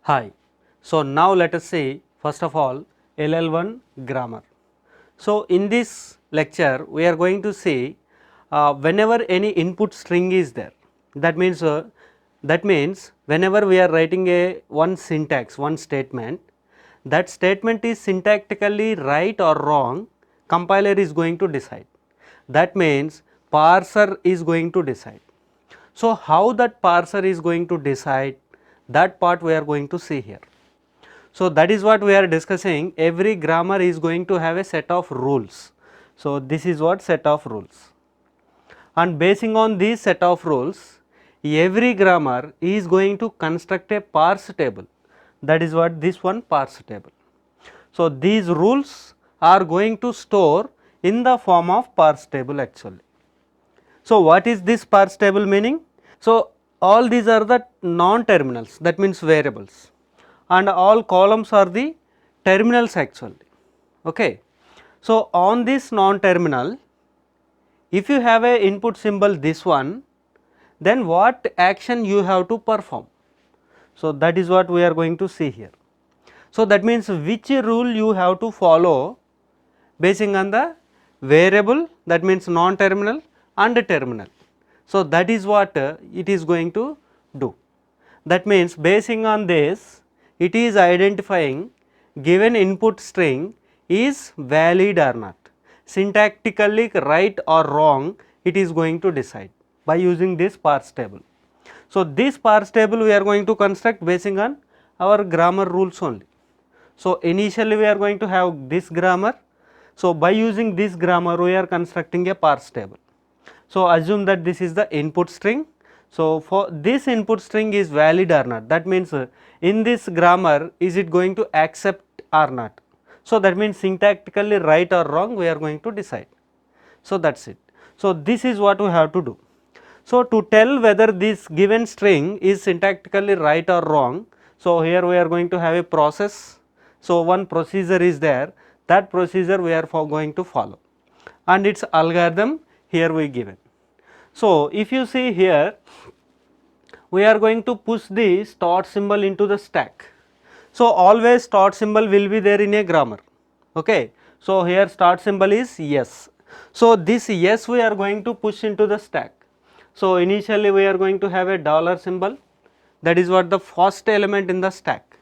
Hi. So, now let us see first of all LL1 grammar. So, in this lecture we are going to see whenever any input string is there, that means whenever we are writing a one syntax, one statement, that statement is syntactically right or wrong, compiler is going to decide. That means parser is going to decide. So, how that parser is going to decide, that part we are going to see here. So, that is what we are discussing. Every grammar is going to have a set of rules. So, this is what set of rules, and basing on these set of rules, every grammar is going to construct a parse table. That is what this one parse table. So, these rules are going to store in the form of parse table actually. So, what is this parse table meaning? So, all these are the non-terminals, that means variables, and all columns are the terminals actually. Okay. So, on this non-terminal, if you have a input symbol this one, then what action you have to perform. So, that is what we are going to see here. So, that means which rule you have to follow basing on the variable, that means non-terminal and terminal. So, that is what it is going to do. That means basing on this, it is identifying given input string is valid or not, syntactically right or wrong, it is going to decide by using this parse table. So, this parse table we are going to construct basing on our grammar rules only. So, initially we are going to have this grammar. So, by using this grammar we are constructing a parse table. So, assume that this is the input string. So, for this input string is valid or not, that means in this grammar is it going to accept or not. So, that means syntactically right or wrong we are going to decide. So, that is it. So, this is what we have to do. So, to tell whether this given string is syntactically right or wrong, so here we are going to have a process. So, one procedure is there, that procedure we are going to follow, and its algorithm here we given. So, if you see here, we are going to push the start symbol into the stack. So, always start symbol will be there in a grammar. Okay. So, here start symbol is yes. So, this yes we are going to push into the stack. So, initially we are going to have a dollar symbol, that is what the first element in the stack.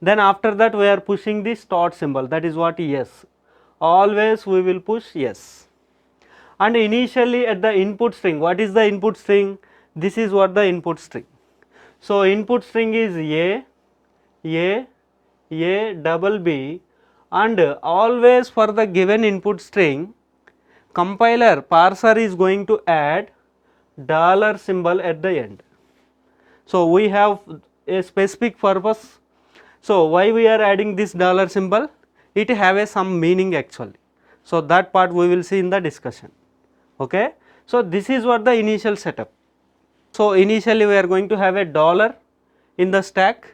Then after that we are pushing the start symbol, that is what yes. Always we will push yes. And initially at the input string, what is the input string? This is what the input string. So, input string is A, double B, and always for the given input string, compiler parser is going to add dollar symbol at the end. So, we have a specific purpose. So, why we are adding this dollar symbol? It have a some meaning actually. So, that part we will see in the discussion. Okay. So, this is what the initial setup. So, initially we are going to have a dollar in the stack,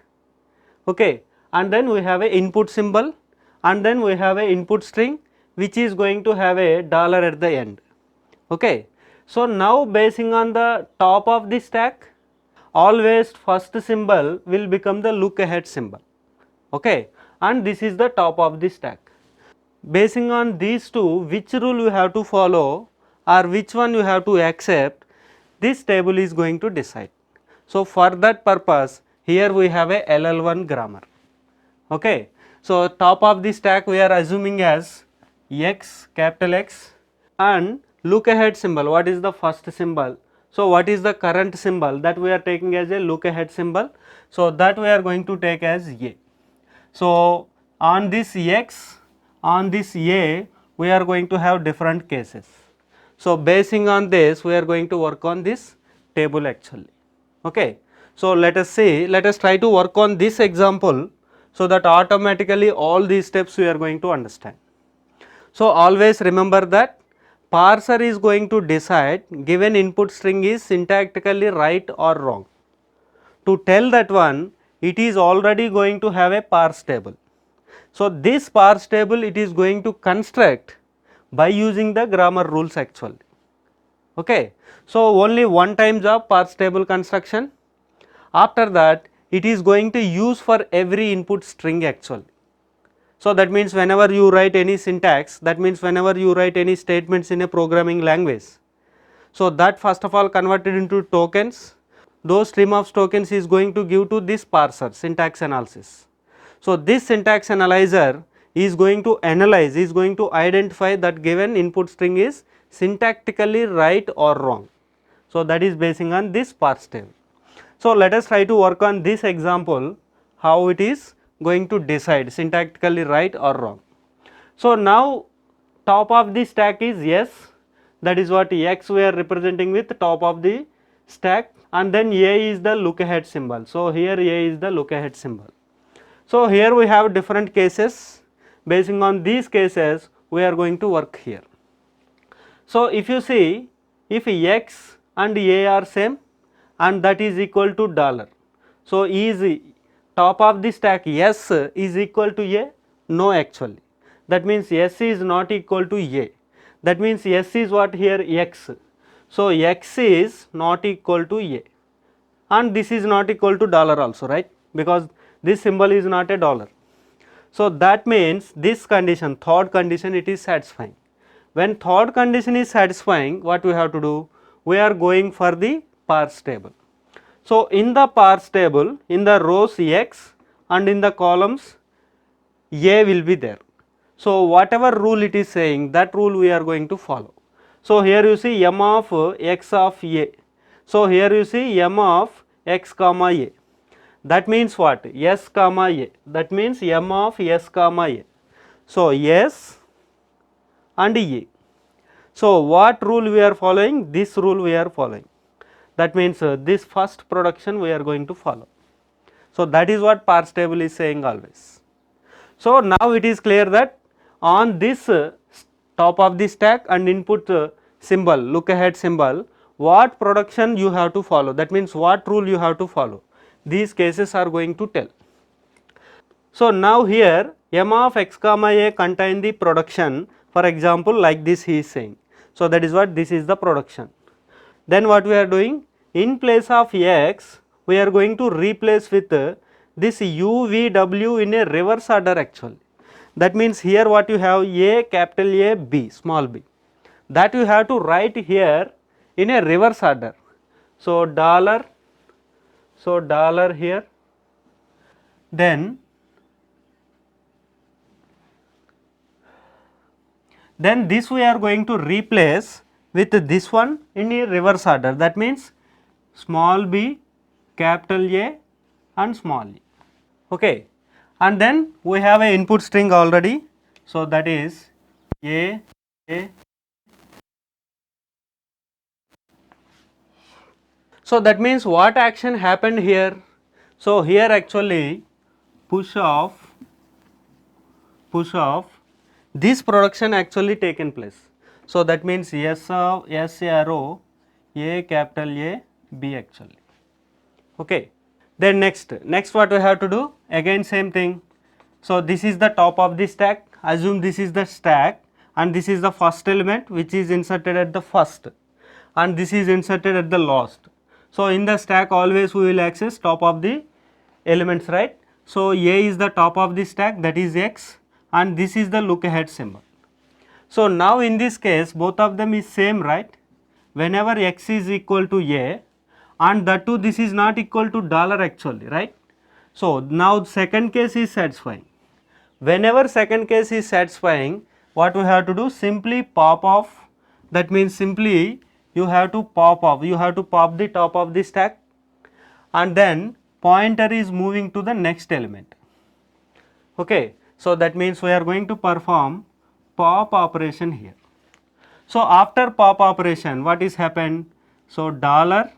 okay, and then we have a input symbol, and then we have a input string which is going to have a dollar at the end. Okay. So, now basing on the top of the stack, always first symbol will become the look ahead symbol, okay, and this is the top of the stack. Basing on these two, which rule you have to follow or which one you have to accept, this table is going to decide. So, for that purpose here we have a LL1 grammar. Okay. So, top of the stack we are assuming as X, capital X, and look ahead symbol. What is the first symbol? So, what is the current symbol? That we are taking as a look ahead symbol. So, that we are going to take as A. So, on this X, on this A, we are going to have different cases. So, basing on this we are going to work on this table actually. Okay. So, let us see, let us try to work on this example, so that automatically all these steps we are going to understand. So, always remember that parser is going to decide given input string is syntactically right or wrong. To tell that one, it is already going to have a parse table. So, this parse table it is going to construct by using the grammar rules actually. Okay. So, only one time job parse table construction. After that it is going to use for every input string actually. So that means whenever you write any syntax, that means whenever you write any statements in a programming language, so that first of all converted into tokens, those stream of tokens is going to give to this parser syntax analysis. So this syntax analyzer is going to analyze, is going to identify that given input string is syntactically right or wrong. So that is basing on this parse table. So let us try to work on this example, how it is going to decide syntactically right or wrong. So now top of the stack is yes, that is what x we are representing with top of the stack, and then a is the look ahead symbol. So here a is the look ahead symbol. So here we have different cases, basing on these cases we are going to work here. So if you see, if x and a are same and that is equal to dollar, so is top of the stack yes is equal to a? No actually, that means s is not equal to a, that means s is what here x, so x is not equal to a, and this is not equal to dollar also, right, because this symbol is not a dollar. So that means this condition, third condition, it is satisfying. When third condition is satisfying, what we have to do? We are going for the parse table. So in the parse table, in the rows x and in the columns a will be there. So whatever rule it is saying, that rule we are going to follow. So here you see m of x of a. So here you see m of x comma a. That means what? S comma a. That means m of s comma a. So s and a. So what rule we are following? This rule we are following. That means this first production we are going to follow. So that is what parse table is saying always. So now it is clear that on this top of the stack and input symbol, look ahead symbol, what production you have to follow, that means what rule you have to follow, these cases are going to tell. So now here m of x comma a contain the production, for example like this he is saying. So that is what, this is the production. Then what we are doing, in place of x we are going to replace with this u v w in a reverse order actually. That means here what you have, a capital A, b small b, that you have to write here in a reverse order. So dollar here, then this we are going to replace with this one in a reverse order, that means small b, capital A and small e. Okay, and then we have a input string already, so that is a. So that means what action happened here? So here actually push off this production actually taken place. So that means s of s arrow a capital A b actually. Okay. Then next what we have to do, again same thing. So this is the top of the stack, assume this is the stack and this is the first element which is inserted at the first and this is inserted at the last. So in the stack always we will access top of the elements, right. So a is the top of the stack, that is x, and this is the look ahead symbol. So now in this case both of them is same, right, whenever x is equal to a and that too this is not equal to dollar actually, right. So now second case is satisfying. Whenever second case is satisfying, what we have to do, simply pop off, that means simply you have to pop off, you have to pop the top of the stack and then pointer is moving to the next element. Okay, so that means we are going to perform pop operation here. So after pop operation what is happened, so dollar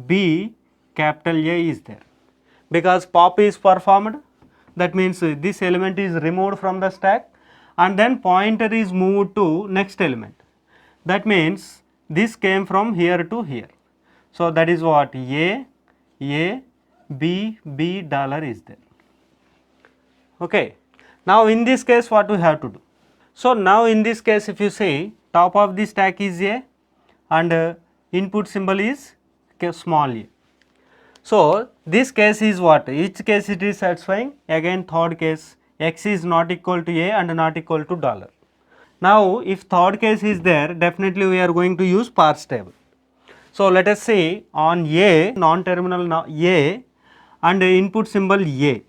b capital A is there, because pop is performed, that means this element is removed from the stack and then pointer is moved to next element, that means this came from here to here. So that is what, a b dollar is there. Okay. Now in this case what we have to do, so now in this case if you see top of the stack is a and input symbol is small a. So this case is what? Each case it is satisfying. Again third case, x is not equal to a and not equal to dollar. Now if third case is there, definitely we are going to use parse table. So let us say on a non-terminal a and input symbol a.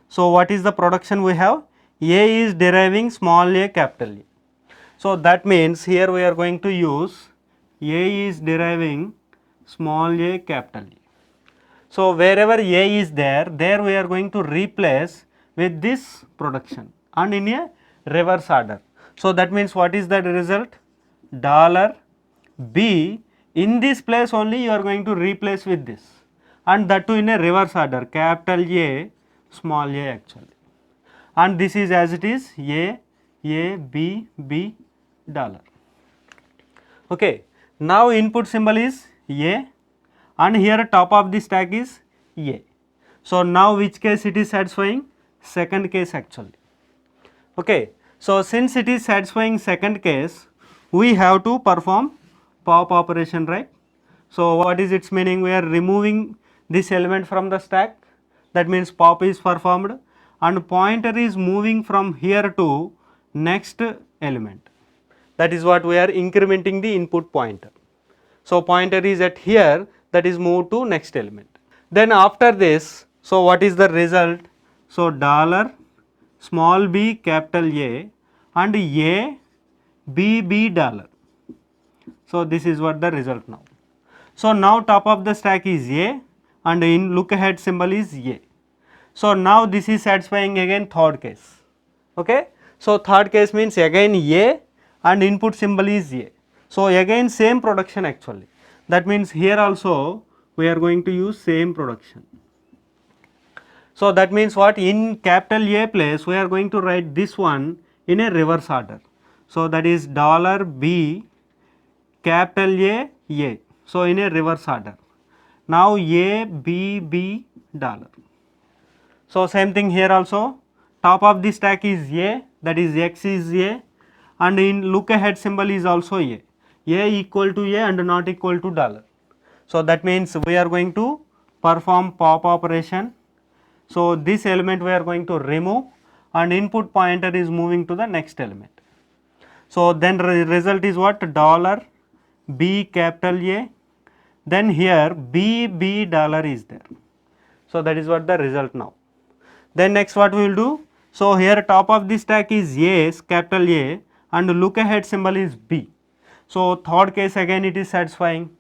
So what is the production we have? A is deriving small a capital A. So that means here we are going to use a is deriving small a capital A. So wherever a is there, there we are going to replace with this production and in a reverse order. So that means what is the result? Dollar B, in this place only you are going to replace with this, and that too in a reverse order, capital A, small a actually, and this is as it is A, B, dollar. Okay. Now input symbol is A and here top of the stack is A. So now which case it is satisfying? Second case actually. Okay. So since it is satisfying second case, we have to perform pop operation, right? So what is its meaning? We are removing this element from the stack, that means pop is performed and pointer is moving from here to next element. That is what we are incrementing the input pointer. So pointer is at here, that is moved to next element. Then after this, so what is the result? So dollar small b capital A and A B dollar. So this is what the result now. So now top of the stack is A and in look ahead symbol is A. So now this is satisfying again third case. Okay. So third case means again A and input symbol is A. So again same production actually. That means here also we are going to use same production. So that means what? In capital A place we are going to write this one in a reverse order. So that is dollar B capital A. So in a reverse order. Now A B dollar. So same thing here also, top of the stack is A, that is x is A, and in look ahead symbol is also A equal to A and not equal to dollar. So that means we are going to perform pop operation. So this element we are going to remove and input pointer is moving to the next element. So then result is what? Dollar B capital A, then here B dollar is there. So that is what the result now. Then next what we will do? So here top of the stack is A, capital A, and look ahead symbol is B. So third case again it is satisfying.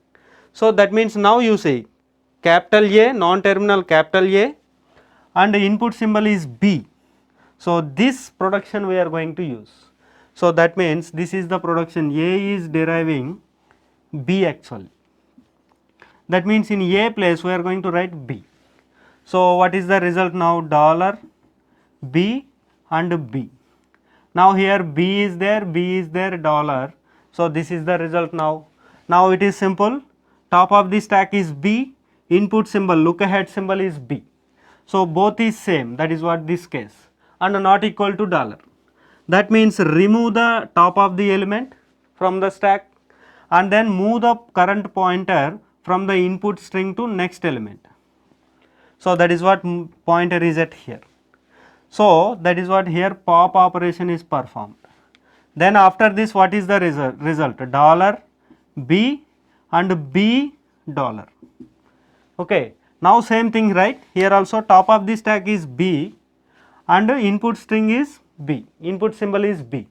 So that means now you say capital A, non-terminal capital A, and input symbol is B. So this production we are going to use. So that means this is the production, A is deriving B actually. That means in A place we are going to write B. So what is the result now? Dollar B and B. Now here B is there, dollar. So this is the result now. Now it is simple. Top of the stack is B, input symbol, look ahead symbol is B. So both is same, that is what this case, and not equal to dollar. That means remove the top of the element from the stack and then move the current pointer from the input string to next element. So that is what pointer is at here. So that is what here pop operation is performed. Then after this what is the result? Dollar B and B dollar. Okay. Now same thing, right? Here also top of the stack is B and input string is B, input symbol is B.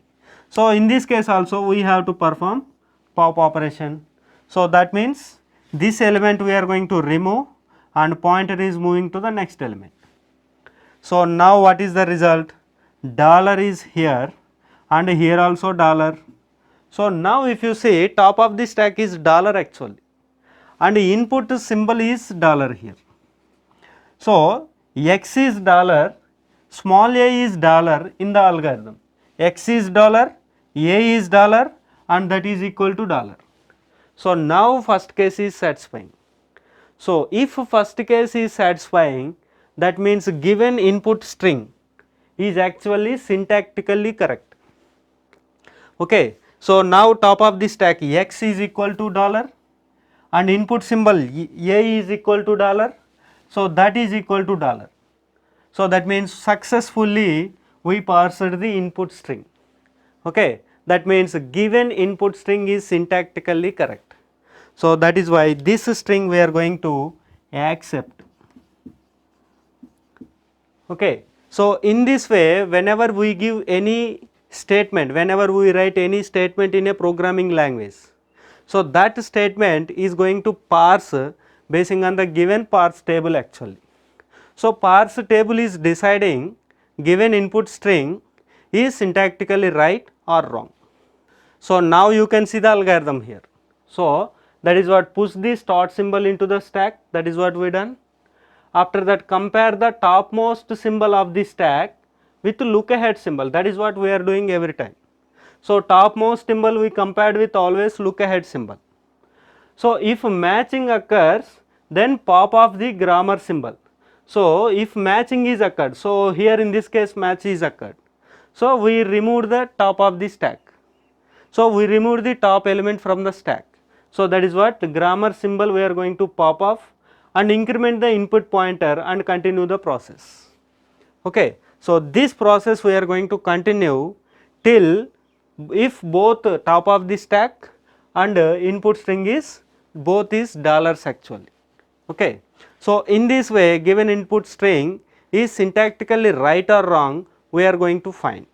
So in this case also we have to perform pop operation. So that means this element we are going to remove and pointer is moving to the next element. So now what is the result? Dollar is here and here also dollar. So now if you see top of the stack is dollar actually and input symbol is dollar here. So x is dollar, small a is dollar in the algorithm, x is dollar, a is dollar, and that is equal to dollar. So now first case is satisfying. So if first case is satisfying, that means given input string is actually syntactically correct. Okay. So now top of the stack x is equal to dollar and input symbol a is equal to dollar So that is equal to dollar. So that means successfully we parsed the input string. Okay, that means given input string is syntactically correct. So that is why this string we are going to accept. Okay, so in this way, whenever we give any statement, whenever we write any statement in a programming language, so that statement is going to parse basing on the given parse table actually. So parse table is deciding given input string is syntactically right or wrong. So now you can see the algorithm here. So that is what, push the start symbol into the stack, that is what we done. After that, compare the topmost symbol of the stack with lookahead symbol, that is what we are doing every time. So topmost symbol we compared with always lookahead symbol. So if matching occurs, then pop off the grammar symbol. So if matching is occurred, so here in this case match is occurred, so we remove the top of the stack. So we remove the top element from the stack. So that is what, the grammar symbol we are going to pop off and increment the input pointer and continue the process. Okay. So this process we are going to continue till if both top of the stack and input string is both is dollars actually. Okay. So in this way, given input string is syntactically right or wrong, we are going to find.